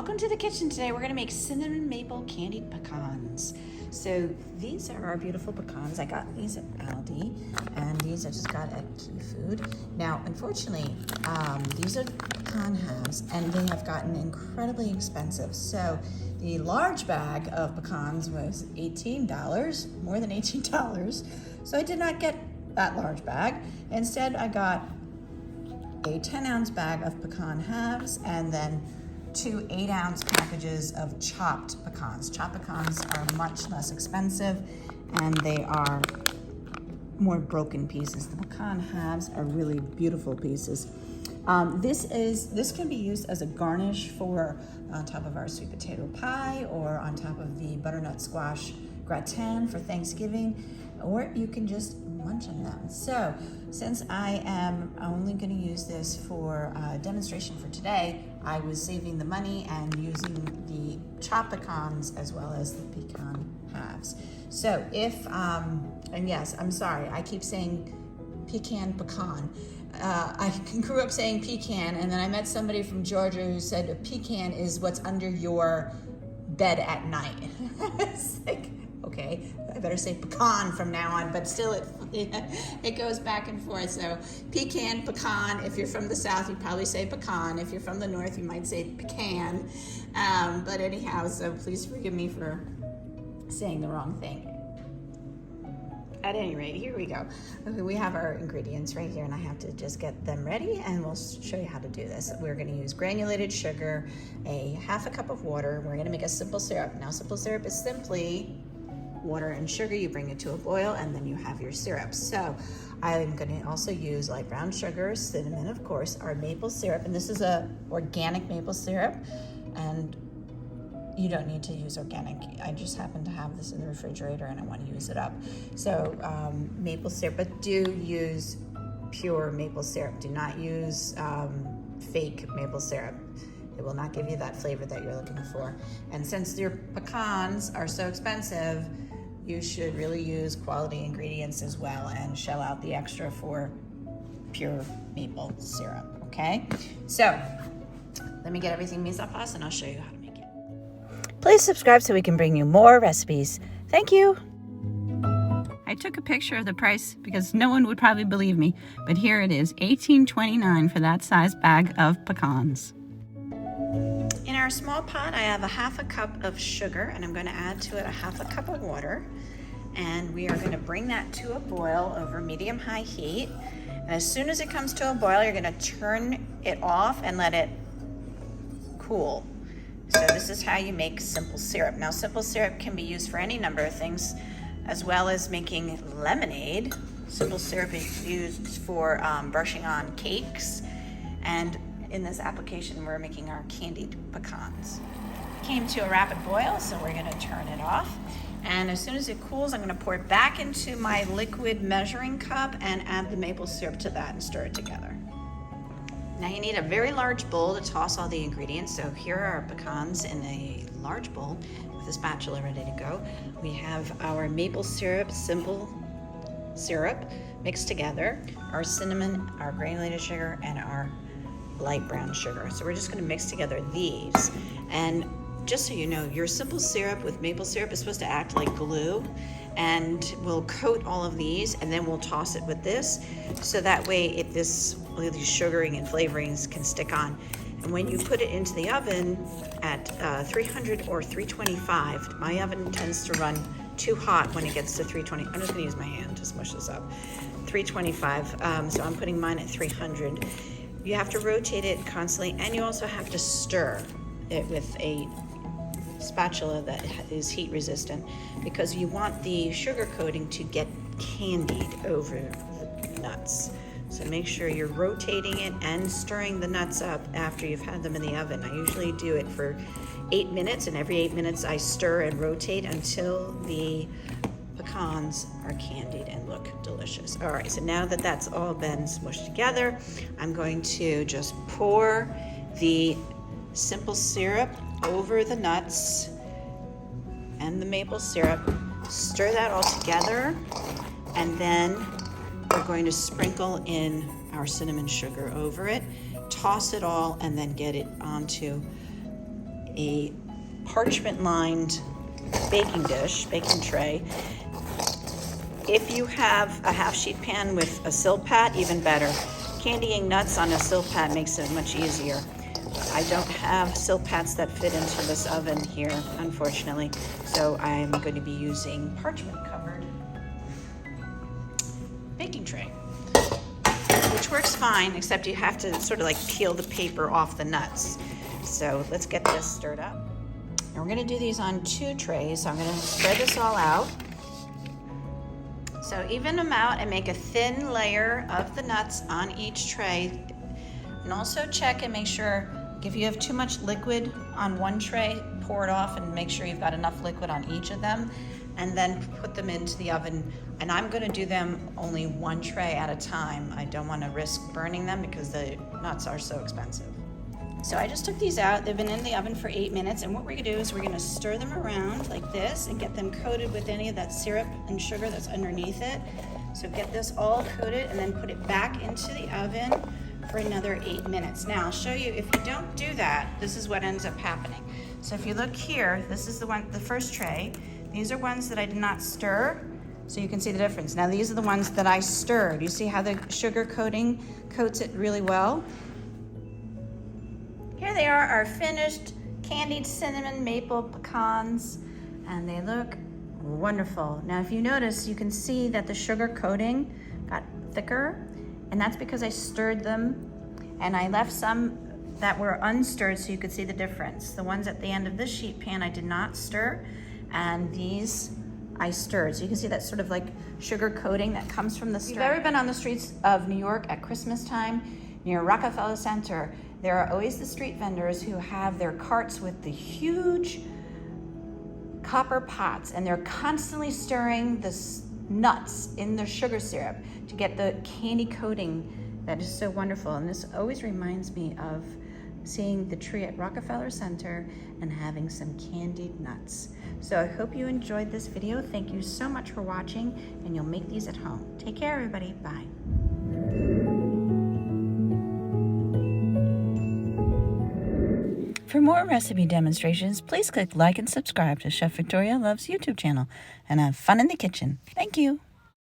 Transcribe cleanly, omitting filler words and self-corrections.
welcome to the kitchen. Today we're going to make cinnamon maple candied pecans. So these are our beautiful pecans. I got these at Aldi, and these I just got at Key Food. Now, unfortunately, these are pecan halves, and they have gotten incredibly expensive. So the large bag of pecans was $18, more than $18. So I did not get that large bag. Instead, I got a 10-ounce bag of pecan halves, and then 2 8-ounce packages of chopped pecans. Chopped pecans are much less expensive, and they are more broken pieces. The pecan halves are really beautiful pieces. This can be used as a garnish for on top of our sweet potato pie, or on top of the butternut squash gratin for Thanksgiving, or you can just munch on them. So since I am only going to use this for a demonstration for today, I was saving the money and using the chopped pecans as well as the pecan halves. So if, and yes, I'm sorry, I keep saying pecan. I grew up saying pecan, and then I met somebody from Georgia who said a pecan is what's under your bed at night. It's like, okay, I better say pecan from now on, but still it goes back and forth. So pecan, pecan. If you're from the South, you probably say pecan. If you're from the North, you might say pecan. But anyhow, so please forgive me for saying the wrong thing. At any rate, here we go. Okay, we have our ingredients right here, and I have to just get them ready, and we'll show you how to do this. We're going to use granulated sugar, a half a cup of water. We're going to make a simple syrup. Now, simple syrup is simply water and sugar. You bring it to a boil, and then you have your syrup. So I'm going to also use light brown sugar, cinnamon, of course, our maple syrup, and this is a organic maple syrup, and you don't need to use organic. I just happen to have this in the refrigerator and I want to use it up. So maple syrup, but do use pure maple syrup. Do not use fake maple syrup. It will not give you that flavor that you're looking for. And since your pecans are so expensive, you should really use quality ingredients as well and shell out the extra for pure maple syrup, okay? So let me get everything mise en place and I'll show you how to make it. Please subscribe so we can bring you more recipes. Thank you. I took a picture of the price because no one would probably believe me, but here it is, $18.29 for that size bag of pecans. In our small pot, I have a half a cup of sugar, and I'm going to add to it a half a cup of water, and we are going to bring that to a boil over medium-high heat. And as soon as it comes to a boil, you're going to turn it off and let it cool. So this is how you make simple syrup. Now, simple syrup can be used for any number of things, as well as making lemonade. Simple syrup is used for brushing on cakes, and in this application, we're making our candied pecans. Came to a rapid boil, so we're gonna turn it off. And as soon as it cools, I'm gonna pour it back into my liquid measuring cup and add the maple syrup to that and stir it together. Now you need a very large bowl to toss all the ingredients. So here are our pecans in a large bowl with a spatula ready to go. We have our maple syrup, simple syrup mixed together, our cinnamon, our granulated sugar, and our light brown sugar. So we're just going to mix together these. And just so you know, your simple syrup with maple syrup is supposed to act like glue, and we'll coat all of these, and then we'll toss it with this, so that way all these sugaring and flavorings can stick on. And when you put it into the oven at 300 or 325, my oven tends to run too hot when it gets to 320. I'm just going to use my hand to smush this up. 325, so I'm putting mine at 300. You have to rotate it constantly, and you also have to stir it with a spatula that is heat resistant, because you want the sugar coating to get candied over the nuts. So make sure you're rotating it and stirring the nuts up after you've had them in the oven. I usually do it for 8 minutes, and every 8 minutes I stir and rotate until the pecans are candied and look delicious. All right, so now that that's all been smushed together, I'm going to just pour the simple syrup over the nuts and the maple syrup, stir that all together, and then we're going to sprinkle in our cinnamon sugar over it, toss it all, and then get it onto a parchment-lined baking tray. If you have a half-sheet pan with a Silpat, even better. Candying nuts on a Silpat makes it much easier. I don't have Silpats that fit into this oven here, unfortunately, so I'm going to be using parchment-covered baking tray, which works fine, except you have to sort of like peel the paper off the nuts. So let's get this stirred up. And we're gonna do these on 2 trays, so I'm gonna spread this all out. So even them out and make a thin layer of the nuts on each tray. And also check and make sure if you have too much liquid on one tray, pour it off and make sure you've got enough liquid on each of them, and then put them into the oven. And I'm gonna do them only 1 tray at a time. I don't wanna risk burning them because the nuts are so expensive. So I just took these out. They've been in the oven for 8 minutes, and what we're gonna do is we're gonna stir them around like this and get them coated with any of that syrup and sugar that's underneath it. So get this all coated and then put it back into the oven for another 8 minutes. Now I'll show you, if you don't do that, this is what ends up happening. So if you look here, this is the first tray. These are ones that I did not stir, so you can see the difference. Now these are the ones that I stirred. You see how the sugar coating coats it really well? Here they are, our finished candied cinnamon maple pecans, and they look wonderful. Now if you notice, you can see that the sugar coating got thicker, and that's because I stirred them, and I left some that were unstirred so you could see the difference. The ones at the end of this sheet pan I did not stir, and these I stirred. So you can see that sort of like sugar coating that comes from the stir. If you've ever been on the streets of New York at Christmas time, near Rockefeller Center, there are always the street vendors who have their carts with the huge copper pots, and they're constantly stirring the nuts in the sugar syrup to get the candy coating that is so wonderful. And this always reminds me of seeing the tree at Rockefeller Center and having some candied nuts. So I hope you enjoyed this video. Thank you so much for watching, and you'll make these at home. Take care, everybody. Bye. For more recipe demonstrations, please click like and subscribe to Chef Victoria Loves YouTube channel, and have fun in the kitchen. Thank you.